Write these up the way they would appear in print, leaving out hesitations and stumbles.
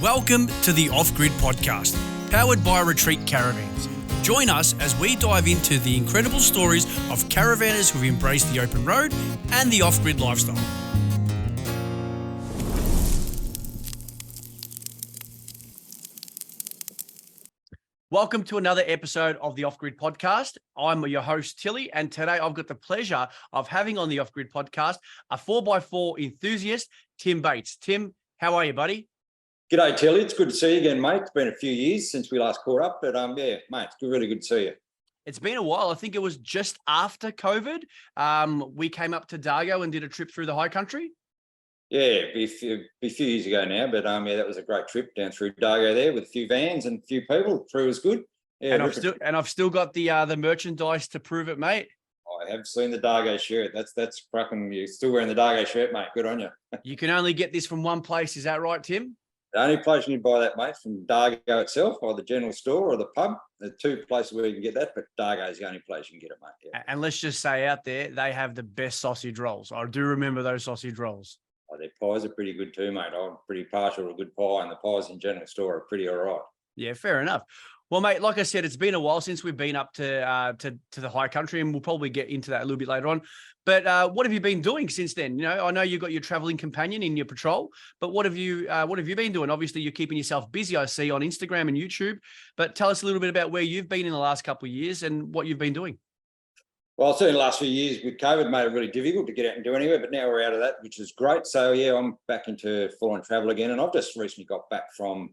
Welcome to the OffGrid podcast, powered by Retreat Caravans. Join us as we dive into the incredible stories of caravanners who've embraced the open road and the off-grid lifestyle. Welcome to another episode of the OffGrid podcast. I'm your host, Tilly, and today I've got the pleasure of having on the OffGrid podcast a 4x4 enthusiast, Tim Bates. Tim, how are you, buddy? G'day, Tilly. It's good to see you again, mate. It's been a few years since we last caught up, but yeah, mate, it's really good to see you. It's been a while. I think it was just after COVID. We came up to Dargo and did a trip through the high country. Yeah, be a few years ago now, but yeah, that was a great trip down through Dago there with a few vans and a few people. Through was good. Yeah, and I've still got the merchandise to prove it, mate. I have seen the Dargo shirt. That's cracking. You're still wearing the Dargo shirt, mate. Good on you. You can only get this from one place. Is that right, Tim? The only place you can buy that, mate, from Dargo itself, or the general store, or the pub. There are two places where you can get that, but Dargo is the only place you can get it, mate. Yeah. And let's just say out there, they have the best sausage rolls. I do remember those sausage rolls. Oh, their pies are pretty good too, mate. I'm pretty partial to a good pie, and the pies in general store are pretty all right. Yeah, fair enough. Well, mate, like I said, it's been a while since we've been up to the high country, and we'll probably get into that a little bit later on. But what have you been doing since then? You know, I know you've got your traveling companion in your patrol, but what have you been doing? Obviously, you're keeping yourself busy, I see, on Instagram and YouTube. But tell us a little bit about where you've been in the last couple of years and what you've been doing. Well, certainly the last few years with COVID made it really difficult to get out and do anywhere, but now we're out of that, which is great. So yeah, I'm back into full-on travel again, and I've just recently got back from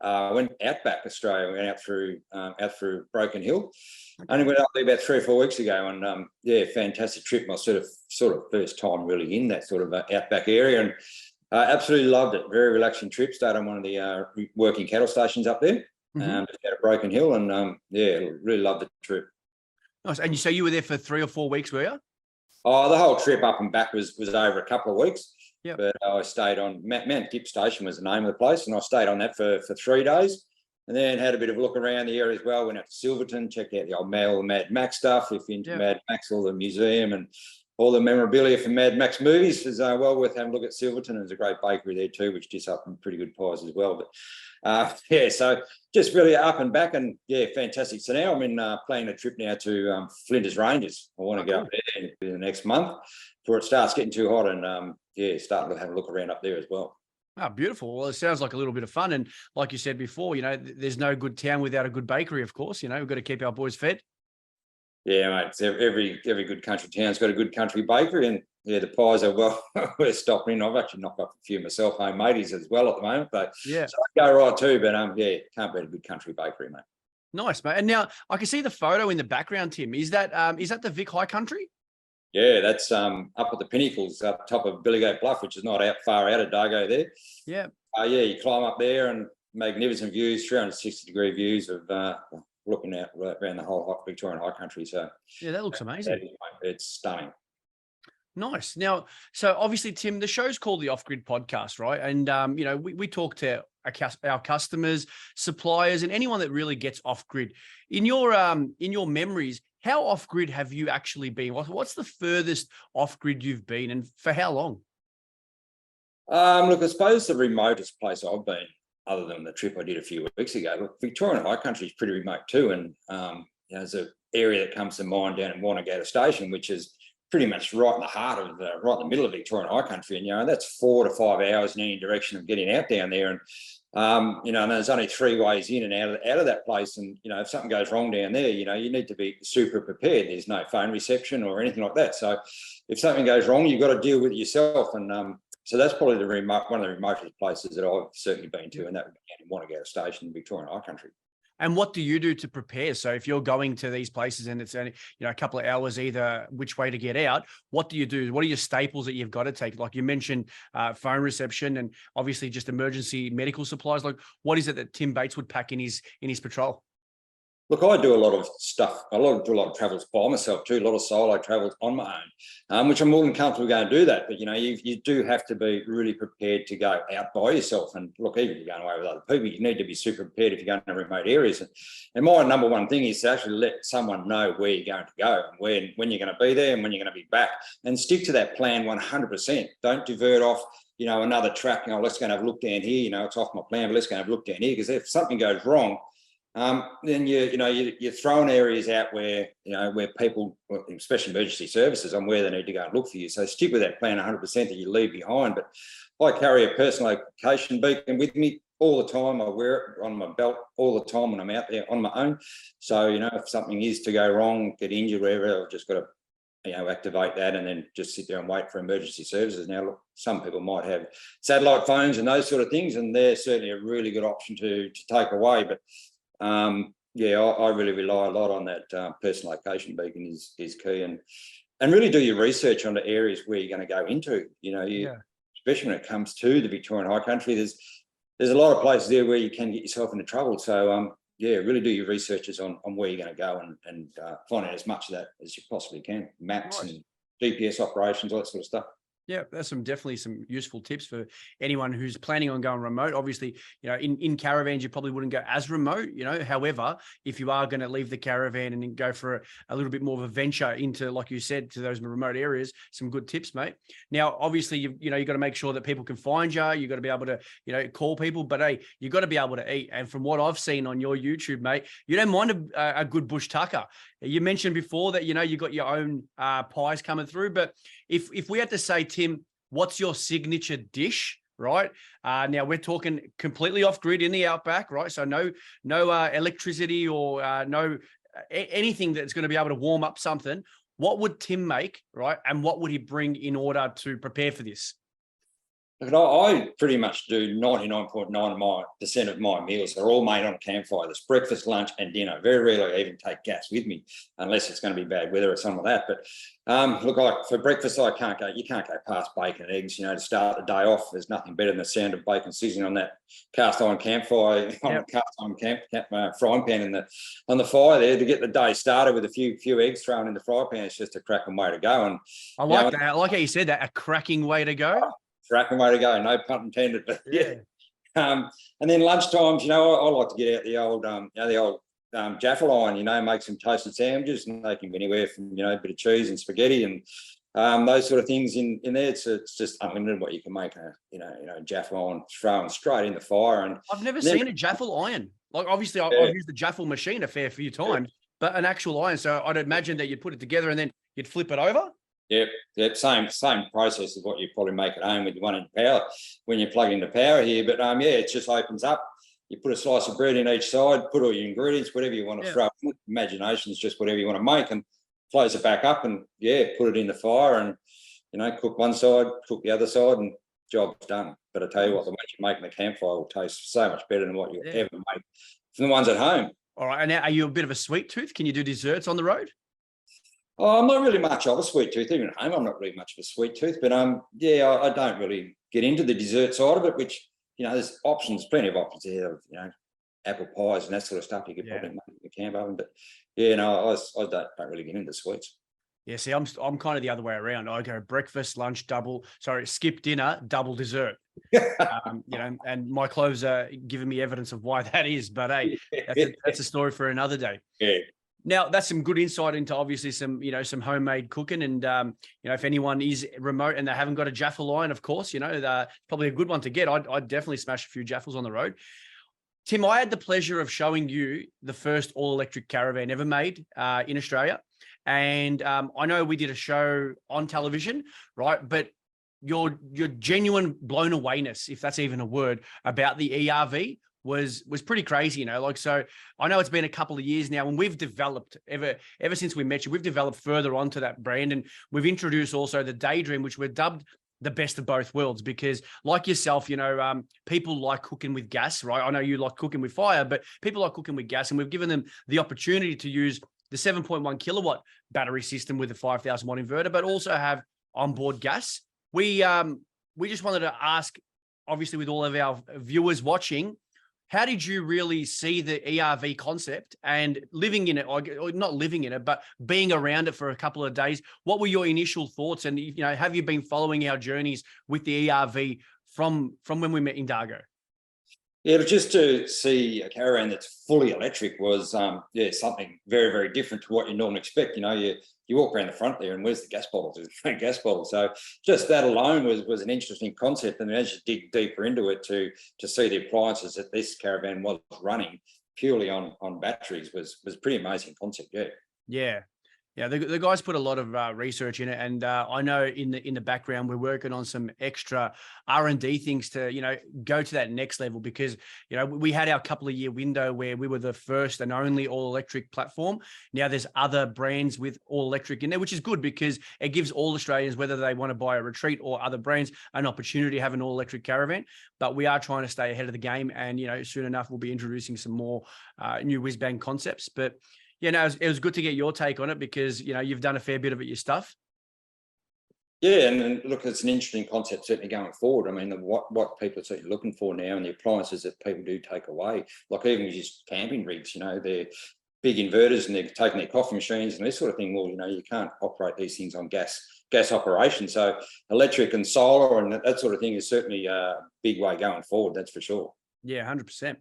went outback Australia. We went out through Broken Hill. Only went up there about 3 or 4 weeks ago, and yeah, fantastic trip. My sort of first time really in that sort of outback area, and absolutely loved it. Very relaxing trip. Started on one of the working cattle stations up there, just out of Broken Hill, and yeah, really loved the trip. Nice. And so you were there for 3 or 4 weeks, were you? Oh, the whole trip up and back was over a couple of weeks. Yeah. But I stayed on Mount Dip Station was the name of the place, and I stayed on that for 3 days, and then had a bit of a look around the area as well. Went out to Silverton, checked out the old Mad Max stuff. If you're into Mad Max, all the museum and all the memorabilia from Mad Max movies is well worth having a look at Silverton. There's a great bakery there too, which dishes up some pretty good pies as well. But yeah, so just really up and back, and yeah, fantastic. So now I'm planning a trip now to Flinders Ranges. I want to go up there in the next month before it starts getting too hot, and yeah, starting to have a look around up there as well. Oh, beautiful. Well, it sounds like a little bit of fun. And like you said before, you know, there's no good town without a good bakery, of course. You know, we've got to keep our boys fed. Yeah, mate. It's every good country town's got a good country bakery, and yeah, the pies are well worth stopping in. I've actually knocked up a few myself, homemadeys as well at the moment. But yeah, so I go right too. But yeah, can't beat a good country bakery, mate. Nice, mate. And now I can see the photo in the background, Tim. Is that the Vic High Country? Yeah, that's up at the pinnacles up top of Billygoat Bluff, which is not far out of Dago there. Yeah. Yeah, you climb up there and magnificent views, 360-degree views of looking out around the whole Victorian high country. So yeah, that looks amazing. It's stunning. Nice. Now, so obviously, Tim, the show's called the OffGrid podcast, right? And you know, we talk to our customers, suppliers, and anyone that really gets off-grid. In your memories, how off-grid have you actually been? What's the furthest off-grid you've been, and for how long? Look, I suppose the remotest place I've been, other than the trip I did a few weeks ago, look, Victorian High Country is pretty remote too, and you know, there's an area that comes to mind down at Wanagata Station, which is pretty much right in the heart of right in the middle of Victorian High Country, and you know, that's 4 to 5 hours in any direction of getting out down there, and you know, and there's only 3 ways in and out of that place, and you know, if something goes wrong down there, you know, you need to be super prepared. There's no phone reception or anything like that, so if something goes wrong, you've got to deal with it yourself, and so that's probably one of the remotest places that I've certainly been to, and that would be in Wanagata Station in Victorian High Country. And what do you do to prepare? So if you're going to these places and it's only, you know, a couple of hours either which way to get out, what do you do? What are your staples that you've got to take? Like you mentioned, phone reception and obviously just emergency medical supplies. Like what is it that Tim Bates would pack in his patrol? Look, I do a lot of stuff. Do a lot of travels by myself too. A lot of solo travels on my own, which I'm more than comfortable going to do that. But you know, you do have to be really prepared to go out by yourself. And look, even if you're going away with other people, you need to be super prepared if you're going to remote areas. And my number one thing is to actually let someone know where you're going to go and when you're going to be there and when you're going to be back, and stick to that plan 100%. Don't divert off. another track, let's go and have a look down here, it's off my plan, but let's go and have a look down here, because if something goes wrong, then you're throwing areas out where people, especially emergency services, on where they need to go and look for you. So stick with that plan 100% that you leave behind. But I carry a personal location beacon with me all the time. I wear it on my belt all the time when I'm out there on my own. So if something is to go wrong, get injured, wherever, I've just got to activate that and then just sit there and wait for emergency services. Now, look, some people might have satellite phones and those sort of things, and they're certainly a really good option to take away. But I really rely a lot on that personal location beacon is key, and really do your research on the areas where you're going to go into. Especially when it comes to the Victorian High Country, there's a lot of places there where you can get yourself into trouble. So really do your researches on where you're going to go and find out as much of that as you possibly can. Maps and GPS operations, all that sort of stuff. Yeah, that's definitely some useful tips for anyone who's planning on going remote. Obviously, in caravans, you probably wouldn't go as remote, However, if you are going to leave the caravan and then go for a little bit more of a venture into, like you said, to those remote areas, some good tips, mate. Now, obviously, you've got to make sure that people can find you. You've got to be able to, call people, but hey, you've got to be able to eat. And from what I've seen on your YouTube, mate, you don't mind a good bush tucker. You mentioned before that, you got your own pies coming through, but if we had to say, Tim, what's your signature dish, right? Now we're talking completely off grid in the outback, right? So no electricity or anything that's going to be able to warm up something. What would Tim make, right? And what would he bring in order to prepare for this? Look, I pretty much do 99.9% of my meals. They're all made on a campfire. There's breakfast, lunch, and dinner. Very rarely I even take gas with me, unless it's going to be bad weather or something like that. But look, for breakfast, you can't go past bacon and eggs. To start the day off, there's nothing better than the sound of bacon sizzling on that cast iron campfire, on the cast iron frying pan on the fire there, to get the day started with a few eggs thrown in the fry pan. It's just a cracking way to go. And I like that. I like how you said that, a cracking way to go. Cracking way to go, no pun intended. But and then lunch times, I like to get out the old jaffle iron, make some toasted sandwiches, and they can be anywhere from a bit of cheese and spaghetti and those sort of things in there. It's just unlimited what you can make. Jaffle iron thrown straight in the fire. And I've never seen a jaffle iron. Like, obviously, I've used the jaffle machine a fair few times, but an actual iron. So I'd imagine that you'd put it together and then you'd flip it over. Yep, same process as what you probably make at home with your 1-inch power when you plug into power here. But it just opens up. You put a slice of bread in each side, put all your ingredients, whatever you want to throw in. Imagination is just whatever you want to make, and close it back up and put it in the fire and cook one side, cook the other side, and job's done. But I tell you what, the ones you make in the campfire will taste so much better than what you ever make from the ones at home. All right, and now, are you a bit of a sweet tooth? Can you do desserts on the road? Oh, I'm not really much of a sweet tooth. Even at home, I'm not really much of a sweet tooth. But I don't really get into the dessert side of it, which, there's plenty of options here of, apple pies and that sort of stuff you could probably make in the camp oven. But I don't really get into sweets. Yeah, see, I'm kind of the other way around. I go breakfast, lunch, skip dinner, double dessert. And my clothes are giving me evidence of why that is. But hey, that's a story for another day. Yeah. Now, that's some good insight into obviously some homemade cooking. And, if anyone is remote and they haven't got a jaffle iron, of course, probably a good one to get. I'd definitely smash a few jaffles on the road. Tim, I had the pleasure of showing you the first all-electric caravan ever made in Australia. And I know we did a show on television, right? But your genuine blown awayness, if that's even a word, about the ERV was pretty crazy, so I know it's been a couple of years now, and we've developed ever since we met you, we've developed further onto that brand, and we've introduced also the Daydream, which we're dubbed the best of both worlds, because like yourself, people like cooking with gas, right? I know you like cooking with fire, but people like cooking with gas, and we've given them the opportunity to use the 7.1 kilowatt battery system with a 5,000 watt inverter, but also have onboard gas. We just wanted to ask, obviously, with all of our viewers watching, how did you really see the ERV concept and living in it, or not living in it, but being around it for a couple of days? What were your initial thoughts? And, have you been following our journeys with the ERV from when we met in Dargo? Yeah, but just to see a caravan that's fully electric was, yeah, something very, very different to what you normally expect. You walk around the front there, and where's the gas bottles? There's no gas bottles. So just that alone was an interesting concept. And as you dig deeper into it, to see the appliances that this caravan was running purely on batteries was pretty amazing concept. Yeah. Yeah. Yeah, the guys put a lot of research in it, and I know in the background we're working on some extra R&D things to go to that next level, because we had our couple of year window where we were the first and only all electric platform. Now there's other brands with all electric in there, which is good because it gives all Australians, whether they want to buy a Retreat or other brands, an opportunity to have an all electric caravan. But we are trying to stay ahead of the game, and soon enough we'll be introducing some more new whiz bang concepts. But it was good to get your take on it, because, you've done a fair bit of it yourself. Yeah, and look, it's an interesting concept certainly going forward. I mean, what people are certainly looking for now, and the appliances that people do take away, like even just camping rigs, they're big inverters and they're taking their coffee machines and this sort of thing. Well, you can't operate these things on gas operation. So electric and solar and that sort of thing is certainly a big way going forward. That's for sure. Yeah, 100%.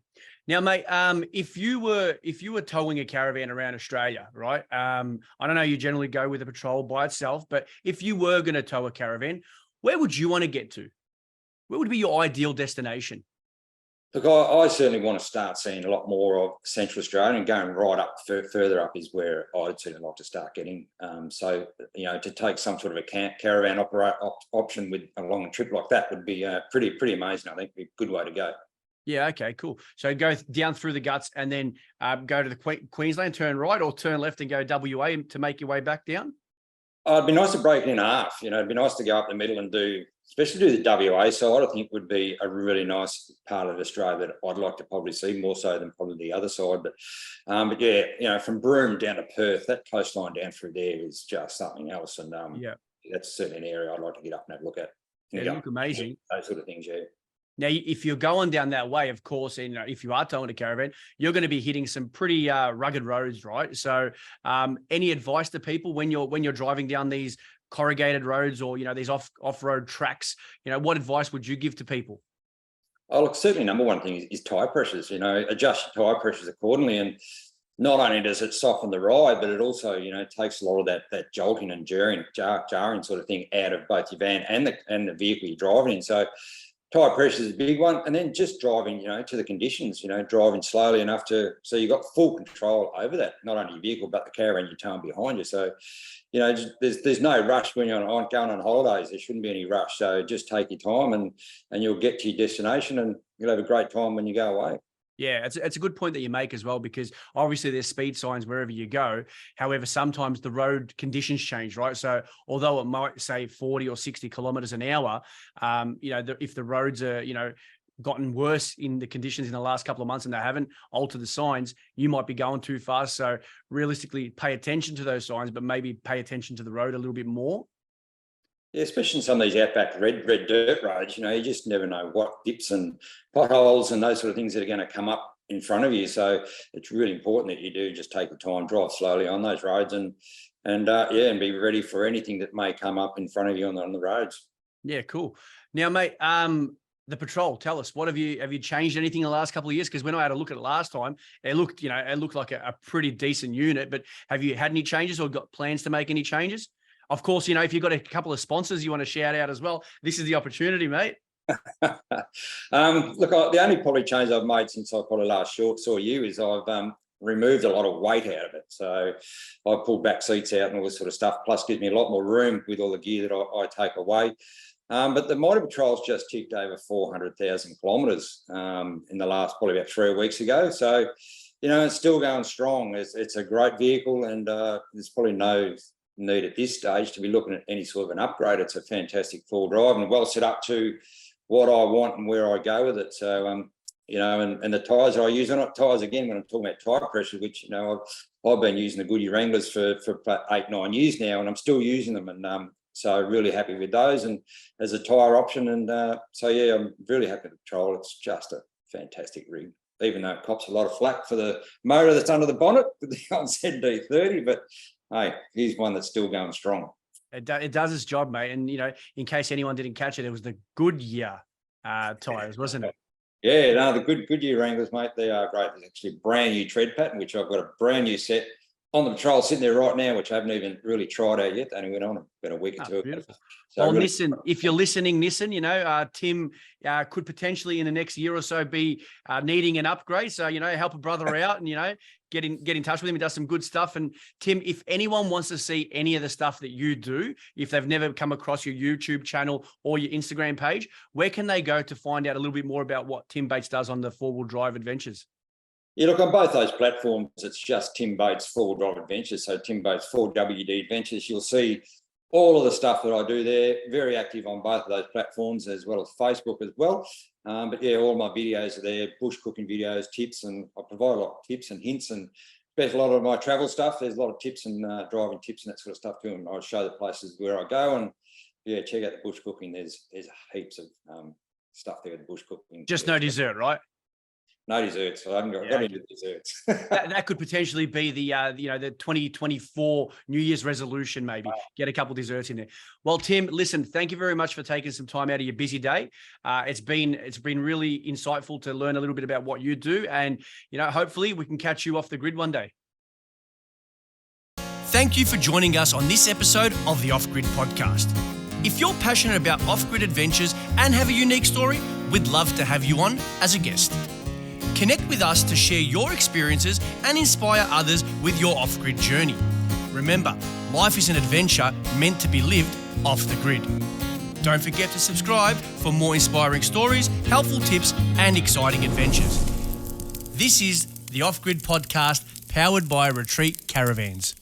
Now, mate, if you were towing a caravan around Australia, right? I don't know, you generally go with a patrol by itself, but if you were going to tow a caravan, where would you want to get to? Where would be your ideal destination? Look, I certainly want to start seeing a lot more of Central Australia, and going right up further up is where I'd certainly like to start getting. So, to take some sort of a caravan option with along a trip like that would be pretty amazing. I think it'd be a good way to go. Yeah. Okay. Cool. So go down through the guts and then go to the Queensland, turn right, or turn left and go WA to make your way back down. It'd be nice to break it in half. It'd be nice to go up the middle and especially do the WA side. I think would be a really nice part of Australia that I'd like to probably see more so than probably the other side. But yeah, from Broome down to Perth, that coastline down through there is just something else. And Yeah. that's certainly an area I'd like to get up and have a look at. Yeah, look amazing. Those sort of things, yeah. Now, if you're going down that way, of course, and if you are towing a caravan, you're going to be hitting some pretty rugged roads, right? So, any advice to people when you're driving down these corrugated roads or these off-road tracks? What advice would you give to people? Oh, look, certainly number one thing is tyre pressures. Adjust your tyre pressures accordingly, and not only does it soften the ride, but it also takes a lot of that jolting and jarring sort of thing out of both your van and the vehicle you're driving in. So tyre pressure is a big one, and then just driving, to the conditions, driving slowly enough so you've got full control over that, not only your vehicle, but the caravan you're towing behind you. So, there's no rush when you're going on holidays. There shouldn't be any rush. So just take your time and you'll get to your destination, and you'll have a great time when you go away. Yeah, it's a good point that you make as well, because obviously there's speed signs wherever you go. However, sometimes the road conditions change, right? So although it might say 40 or 60 kilometers an hour, if the roads are, gotten worse in the conditions in the last couple of months and they haven't altered the signs, you might be going too fast. So realistically, pay attention to those signs, but maybe pay attention to the road a little bit more. Yeah, especially in some of these outback red dirt roads, you just never know what dips and potholes and those sort of things that are going to come up in front of you. So it's really important that you do just take the time, drive slowly on those roads, and be ready for anything that may come up in front of you on the roads. Yeah, cool. Now, mate, the patrol, tell us, have you changed anything in the last couple of years? Because when I had a look at it last time, it looked like a pretty decent unit. But have you had any changes or got plans to make any changes? Of course, if you've got a couple of sponsors you want to shout out as well, this is the opportunity, mate. Look, the only probably change I've made since I probably last saw you is I've removed a lot of weight out of it. So I pulled back seats out and all this sort of stuff, plus gives me a lot more room with all the gear that I take away. But the Mitre Patrol's just ticked over 400,000 kilometres in the last probably about 3 weeks ago. So, it's still going strong. It's a great vehicle, and there's probably no need at this stage to be looking at any sort of an upgrade. It's a fantastic full drive and well set up to what I want and where I go with it. So, and the tyres I use, are not tyres again when I'm talking about tyre pressure, which, I've been using the Goodyear Wranglers for 8-9 years now, and I'm still using them. And so really happy with those and as a tyre option. And so, yeah, I'm really happy with the Patrol. It's just a fantastic rig, even though it cops a lot of flack for the motor that's under the bonnet with the old ZD30. But hey, here's one that's still going strong. It does its job, mate. And, in case anyone didn't catch it, it was the Goodyear tyres, wasn't it? Yeah, no, the Goodyear wranglers, mate, they are great. There's actually a brand new tread pattern, which I've got a brand new set on the patrol sitting there right now, which I haven't even really tried out yet. They only went on about a week or two ago. Beautiful. So Well, really, Nissan, if you're listening, Nissan, Tim could potentially in the next year or so be needing an upgrade. So, help a brother out and, get in touch with him. He does some good stuff. And Tim, if anyone wants to see any of the stuff that you do, if they've never come across your YouTube channel or your Instagram page, where can they go to find out a little bit more about what Tim Bates does on the four-wheel drive adventures? yeah, look, on both those platforms, it's just Tim Bates four-wheel drive adventures. So Tim Bates 4WD adventures. You'll see all of the stuff that I do there. Very active on both of those platforms as well as Facebook as well. But yeah, all my videos are there, bush cooking videos, tips, and I provide a lot of tips and hints, and there's a lot of my travel stuff. There's a lot of tips and driving tips and that sort of stuff too. And I show the places where I go, and yeah, check out the bush cooking. There's heaps of stuff there with the bush cooking. Just no dessert, right? No desserts. I haven't got into desserts. that could potentially be the 2024 New Year's resolution. Maybe get a couple desserts in there. Well, Tim, listen, thank you very much for taking some time out of your busy day. It's been really insightful to learn a little bit about what you do, and hopefully we can catch you off the grid one day. Thank you for joining us on this episode of the OffGrid podcast. If you're passionate about off-grid adventures and have a unique story, we'd love to have you on as a guest. Connect with us to share your experiences and inspire others with your off-grid journey. Remember, life is an adventure meant to be lived off the grid. Don't forget to subscribe for more inspiring stories, helpful tips, and exciting adventures. This is the OffGrid podcast, powered by Retreat Caravans.